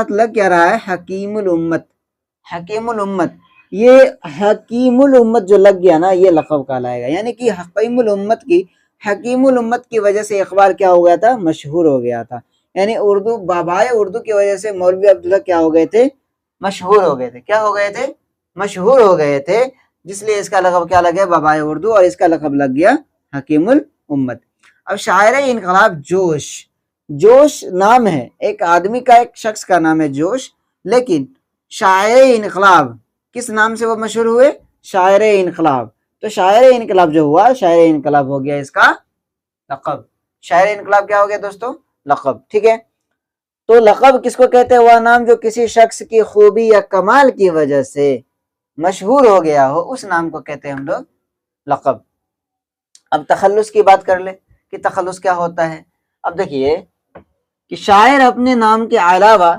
لگ کیا رہا ہے؟ حکیم الامت، حکیم الامت، یہ حکیم الامت جو لگ گیا نا یہ لقب کہلائے گا، یعنی کہ حکیم الامت کی، حکیم الامت کی وجہ سے اخبار کیا ہو گیا تھا؟ مشہور ہو گیا تھا، یعنی اردو، بابائے اردو کی وجہ سے مولوی عبداللہ کیا ہو گئے تھے؟ مشہور ہو گئے تھے۔ کیا ہو گئے تھے؟ مشہور ہو گئے تھے، جس لیے اس کا لقب کیا لگ گیا؟ بابائے اردو، اور اس کا لقب لگ گیا حکیم الامت۔ اب شاعر انقلاب جوش، جوش نام ہے ایک آدمی کا، ایک شخص کا نام ہے جوش، لیکن شاعر انقلاب کس نام سے وہ مشہور ہوئے؟ شاعر انقلاب۔ تو شاعر انقلاب جو ہوا، شاعر انقلاب ہو گیا اس کا لقب۔ شاعر انقلاب کیا ہو گیا دوستو؟ لقب، ٹھیک ہے۔ تو لقب کس کو کہتے ہیں؟ وہ نام جو کسی شخص کی خوبی یا کمال کی وجہ سے مشہور ہو گیا ہو، اس نام کو کہتے ہیں ہم لوگ لقب۔ اب تخلص کی بات کر لیں کہ تخلص کیا ہوتا ہے۔ اب دیکھیے کہ شاعر اپنے نام کے علاوہ